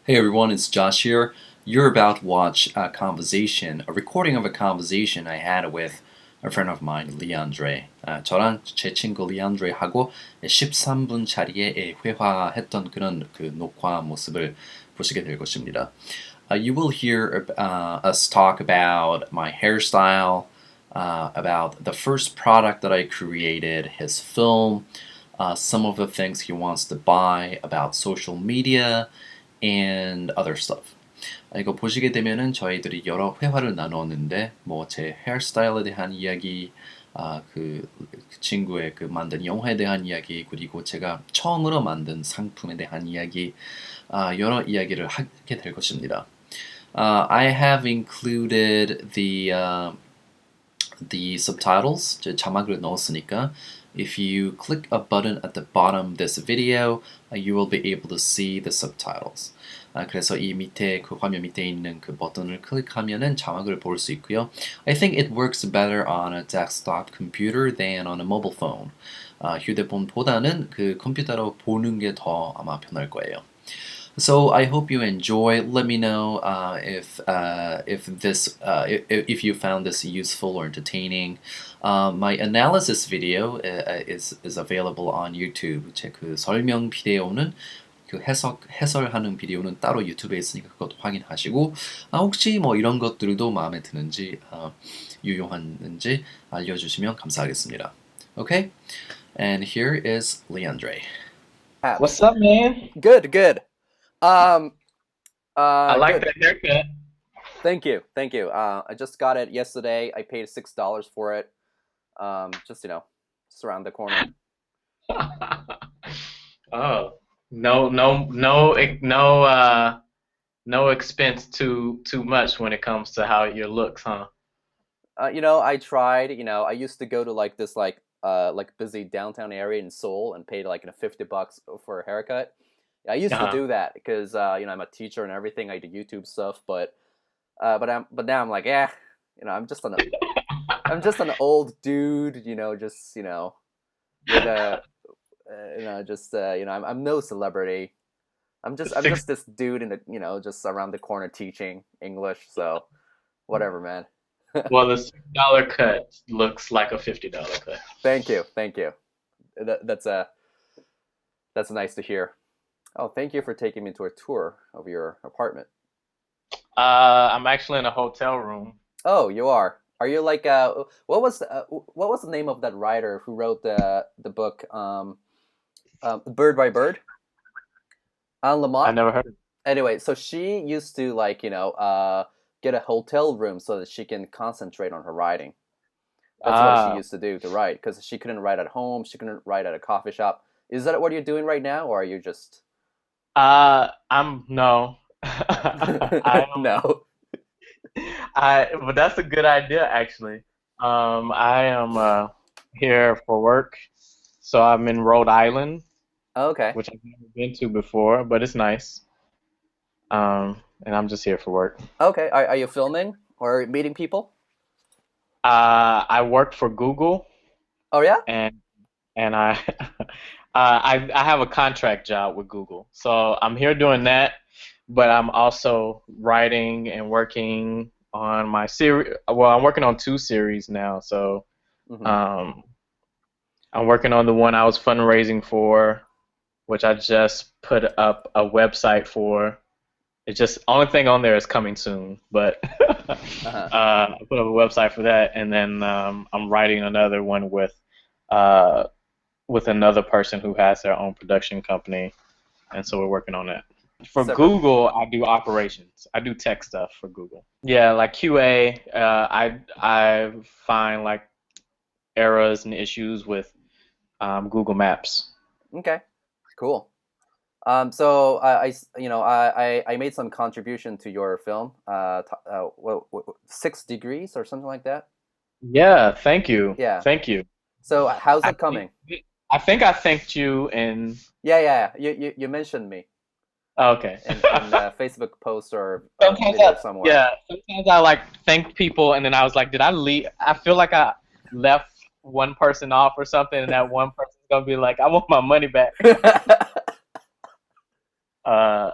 Hey everyone, it's Josh here. You're about to watch a recording of a conversation I had with a friend of mine, Leandre. 저랑 제 친구 Leandre하고 13분짜리의 회화했던 그런 그 녹화 모습을 보시게 될 것입니다. You will hear us talk about my hairstyle, about the first product that I created, his film, some of the things he wants to buy, about social media, and other stuff. 이거 보시게 되면은 저희들이 여러 회화를 나눴는데 뭐 제 헤어스타일에 대한 이야기, 그 친구의 그 만든 영화에 대한 이야기, 그리고 제가 처음으로 만든 상품에 대한 이야기, 여러 이야기를 하게 될 것입니다. I have included the subtitles, 자막을 넣었으니까 if you click a button at the bottom of this video, you will be able to see the subtitles. 그래서 이 밑에 그 화면 밑에 있는 그 버튼을 클릭하면은 자막을 볼 수 있고요. I think it works better on a desktop computer than on a mobile phone. 휴대폰보다는 그 컴퓨터로 보는 게 더 아마 편할 거예요. So I hope you enjoy. Let me know if you found this useful or entertaining. My analysis video is available on YouTube. 제 그 설명 비디오는 그 해설하는 비디오는 따로 유튜브에 있으니까 그것도 확인하시고 혹시 뭐 이런 것들도 마음에 드는지 유용한지 알려주시면 감사하겠습니다. Okay, and here is Leandre. What's up, man? Good, good. I like Good. that haircut. Thank you, thank you. I just got it yesterday. I paid $6 for it. Just around the corner. Oh, no expense too much when it comes to how your looks, huh? I tried. I used to go to this busy downtown area in Seoul and pay like $50 for a haircut. I used to Uh-huh. do that because I'm a teacher and everything. I do YouTube stuff, but now I'm like, I'm just an old dude, with a I'm no celebrity. I'm Six, just this dude in the just around the corner teaching English. So whatever, man. well, the $6 cut looks like a $50 cut. Thank you, thank you. That's nice to hear. Oh, thank you for taking me to a tour of your apartment. I'm actually in a hotel room. Oh, you are. Are you like what was the name of that writer who wrote the book Bird by Bird? Anne I Lamott. never heard of it. Anyway, so she used to get a hotel room so that she can concentrate on her writing. That's what she Ah, used to do to write because she couldn't write at home. She couldn't write at a coffee shop. Is that what you're doing right now, or are you just I'm no. I no? but that's a good idea actually. I am here for work, so I'm in Rhode Island, Okay. which I've never been to before, but it's nice. And I'm just here for work. Okay. Are you filming or meeting people? I work for Google, Oh yeah. and I I have a contract job with Google, so I'm here doing that. But I'm also writing and working on my series. Well, I'm working on two series now, so. Hmm. Um, I'm working on the one I was fundraising for, which I just put up a website for. It's just only thing on there is coming soon, but Uh-huh. I put up a website for that, and then I'm writing another one uh, with another person who has their own production company, and so we're working on that. For Separate. Google, I do operations. I do tech stuff for Google. Yeah, like QA. I find like errors and issues with Google Maps. Okay. Cool. So I made some contribution to your film. 6 degrees or something like that. Yeah, thank you. Yeah. Thank you. So how's I it think coming? I thanked you in Yeah. You mentioned me oh, okay. in a Facebook post or Sometimes video somewhere. sometimes I like thanked people and then I was like, did I leave? I feel like I left one person off or something and that one person's gonna be like, I want my money back. Uh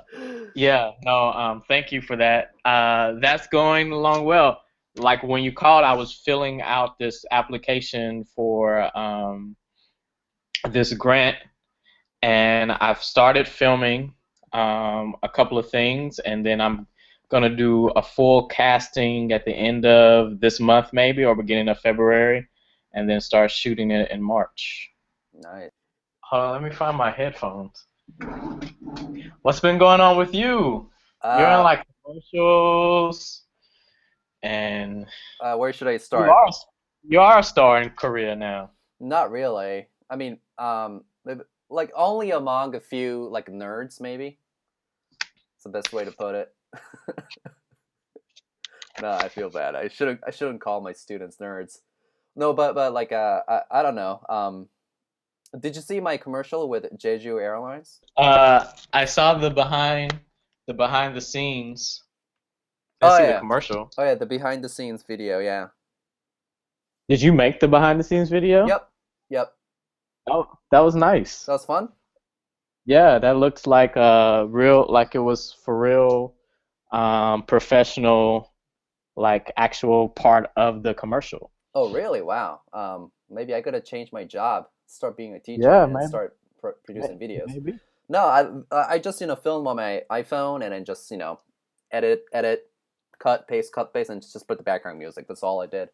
Yeah, no, thank you for that. That's going along well. Like when you called, I was filling out this application for this grant, and I've started filming a couple of things, and then I'm gonna do a full casting at the end of this month, maybe, or beginning of February, and then start shooting it in March. Nice. Hold on, let me find my headphones. What's been going on with you? You're in Uh, like commercials, and where should I you start? are you are a star in Korea now. Not really. I mean, like only among a few like nerds, maybe. It's the best way to put it. No, I feel bad. I shouldn't call my students nerds. No, but like I don't know. Did you see my commercial with Jeju Airlines? I saw the behind the scenes. I didn't Oh see the yeah, commercial. oh yeah, the behind the scenes video. Yeah. Did you make the behind the scenes video? Yep. Yep. Oh, that was nice. That was fun. Yeah, that looks like real, like it was for real, professional, like actual part of the commercial. Oh really? Wow. Maybe I gotta change my job, start being a teacher, Yeah, and maybe, start producing videos. maybe. No, I just film on my iPhone and then just edit, cut paste, and just put the background music. That's all I did.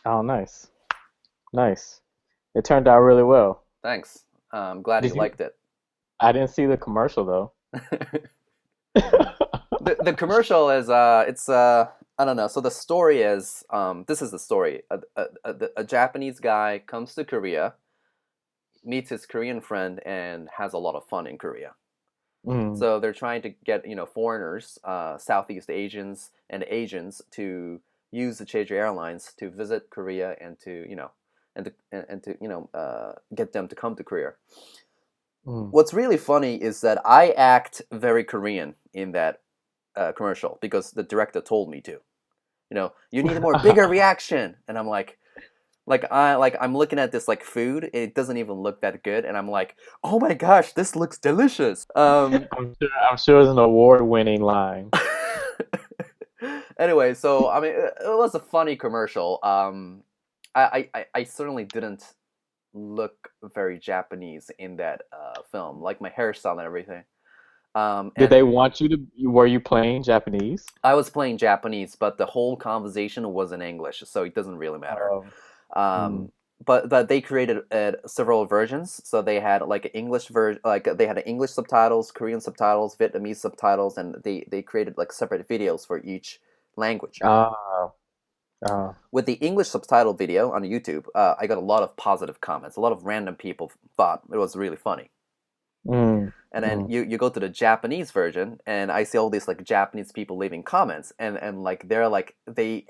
Oh, nice, nice. It turned out really well. Thanks. I'm glad you Did you? liked it. I didn't see the commercial though. The commercial is it's I don't know. So the story is this is the story. A Japanese guy comes to Korea, meets his Korean friend, and has a lot of fun in Korea. Mm. So they're trying to get foreigners, Southeast Asians and Asians to use the Jeju Airlines to visit Korea and to and to get them to come to Korea. Mm. What's really funny is that I act very Korean in that commercial because the director told me to. You need a more bigger reaction, and I'm I'm looking at this like food. It doesn't even look that good, and I'm like, oh my gosh, this looks delicious. I'm sure it's an award-winning line. Anyway, so I mean, it was a funny commercial. I certainly didn't look very Japanese in that film, like my hairstyle and everything. Did And they want you to? Were you playing Japanese? I was playing Japanese, but the whole conversation was in English, so it doesn't really matter. Oh. Mm. Um, but they created several versions, so they had like an English version, like they had English subtitles, Korean subtitles, Vietnamese subtitles, and they created like separate videos for each language. Ah. Ah. With the English subtitle video on YouTube, I got a lot of positive comments. A lot of random people thought it was really funny. Mm. And then Mm. you go to the Japanese version, and I see all these like Japanese people leaving comments, and like they're like they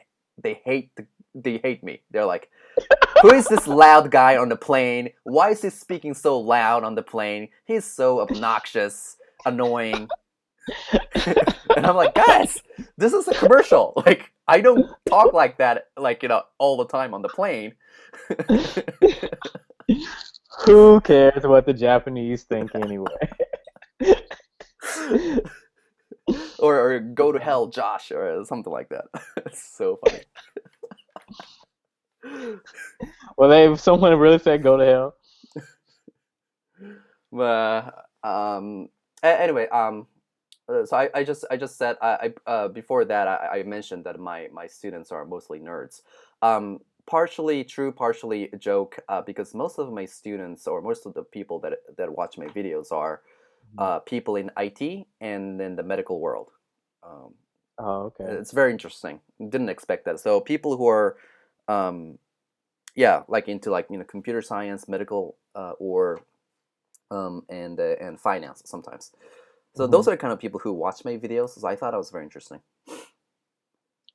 hate they hate me. They're like, who is this loud guy on the plane? Why is he speaking so loud on the plane? He's so obnoxious, annoying. And I'm like, guys, this is a commercial. Like, I don't talk like that, like, all the time on the plane. Who cares what the Japanese think anyway? or go to hell, Josh, or something like that. It's so funny. Well, if someone really said go to hell. Anyway, so I just said before that I mentioned that my students are mostly nerds. Partially true, partially a joke. Because most of my students or most of the people that watch my videos are people in IT and in the medical world. Um, Oh, okay. it's very interesting. Didn't expect that. So people who are um, yeah, like into like computer science, medical, or and finance sometimes. So Hmm. those are the kind of people who watch my videos. So I thought it was very interesting.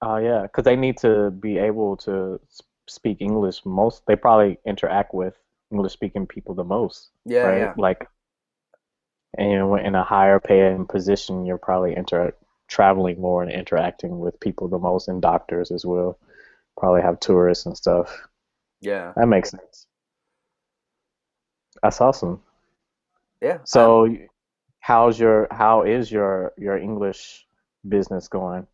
Oh, yeah, because they need to be able to speak English. Most they probably interact with English-speaking people the most, Yeah, right? yeah, Like, and in a higher paying position, you're probably traveling more and interacting with people the most, and doctors as well. Probably have tourists and stuff. yeah, That makes sense. That's awesome. yeah. So, how is your English business going?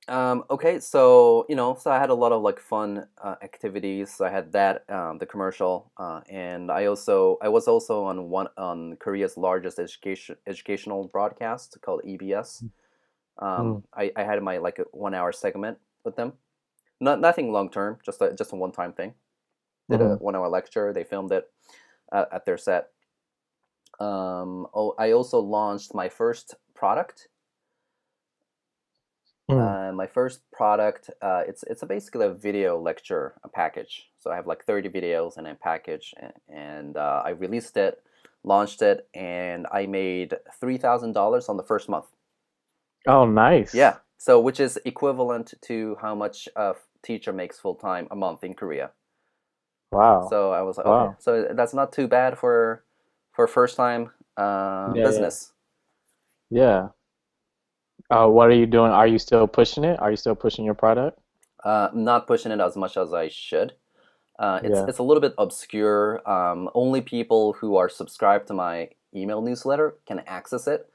Okay, so so I had a lot of like fun activities. I had that the commercial, and I was also on one on Korea's largest educational broadcast called EBS. Mm, I had my like a 1 hour segment with them. Nothing long term, just a one time thing. Did a mm-hmm, 1 hour lecture. They filmed it at their set. I also launched my first product. mm. My first product, it's basically a video lecture a package. So I have like 30 videos in a package, and I released it, launched it, and I made $3,000 on the first month. Oh, nice. Yeah, so which is equivalent to how much a teacher makes full time a month in Korea. Wow. So I was like, okay, Wow. so that's not too bad for first time Yeah, yeah. business. Yeah. What are you doing? Are you still pushing it? Are you still pushing your product? Not pushing it as much as I should. Yeah. It's a little bit obscure. Only people who are subscribed to my email newsletter can access it.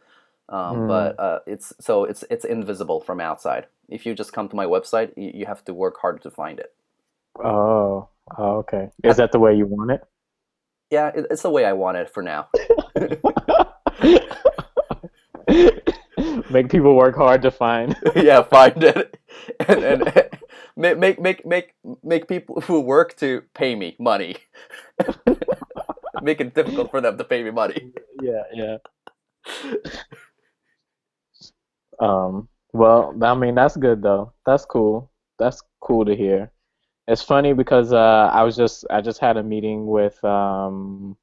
Mm. But it's invisible from outside. If you just come to my website, you have to work harder to find it. Oh, oh, okay. Is Have, that the way you want yeah, it's the way I want it for now. it? Make people work hard to find. Yeah, find it, and make people who work to pay me money. Make it difficult for them to pay me money. Yeah, yeah. Well, I mean, that's good though. That's cool. That's cool to hear. It's funny because I just had a meeting with um,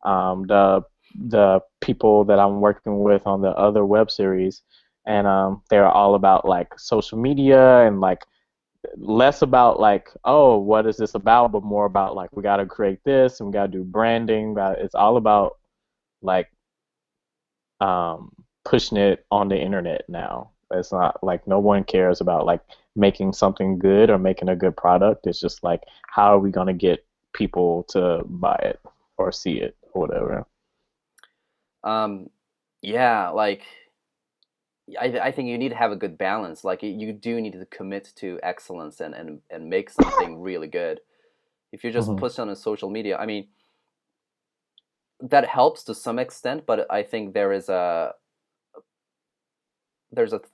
the the people that I'm working with on the other web series, and they're all about like social media and like less about like, oh, what is this about, but more about like we got to create this and we got to do branding. But it's all about like pushing it on the internet now. It's not like no one cares about like making something good or making a good product. It's just like how are we gonna get people to buy it or see it or whatever. Um, yeah, like I think you need to have a good balance. Like you do need to commit to excellence and make something really good. If you just Hmm. push on a social media, I mean, that helps to some extent, but I think there's a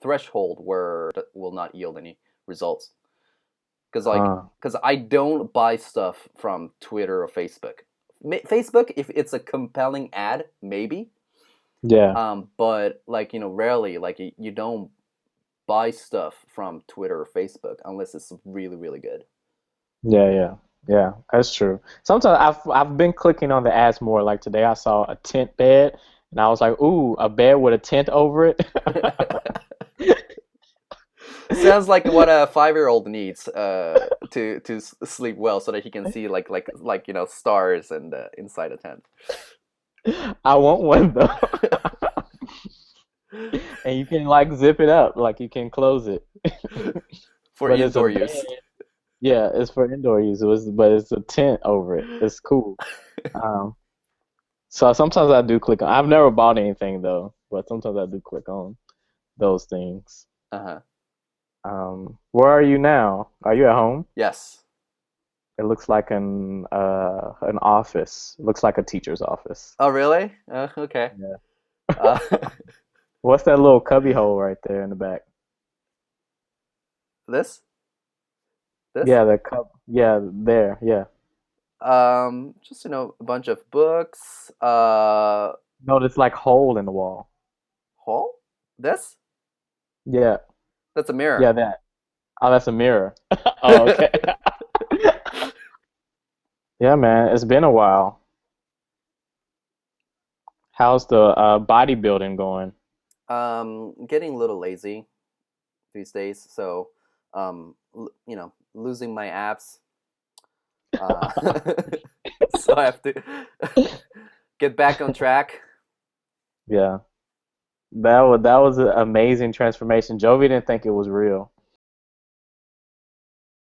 threshold where that will not yield any results. Huh. Because I don't buy stuff from Twitter or Facebook. Facebook, if it's a compelling ad, maybe. Yeah. But like rarely, like you don't buy stuff from Twitter or Facebook unless it's really really good. Yeah, yeah. Yeah, that's true. Sometimes I've been clicking on the ads more. Like today I saw a tent bed and I was like, "Ooh, a bed with a tent over it." Sounds like what a 5-year-old needs to sleep well, so that he can see like stars and inside a tent. I want one though. And you can like zip it up, like you can close it. For But it's a indoor bed. use. Yeah, it's for indoor use. But it's a tent over it. It's cool. Um, so sometimes I do click on. I've never bought anything though, but sometimes I do click on those things. Uh-huh. Where are you now? Are you at home? Yes. It looks like an office. It looks like a teacher's office. Oh, really? Okay. Yeah. Uh, What's that little cubby hole right there in the back? this? This? Yeah, the cup. Yeah, there. Yeah. Just a bunch of books. No, it's like hole in the wall. Hole? This? Yeah. That's a mirror. Yeah, that. Oh, that's a mirror. Oh, okay. Yeah, man, it's been a while. How's the bodybuilding going? Getting a little lazy these days, so losing my abs. Uh, so I have to get back on track. Yeah, that was an amazing transformation. Jovi didn't think it was real.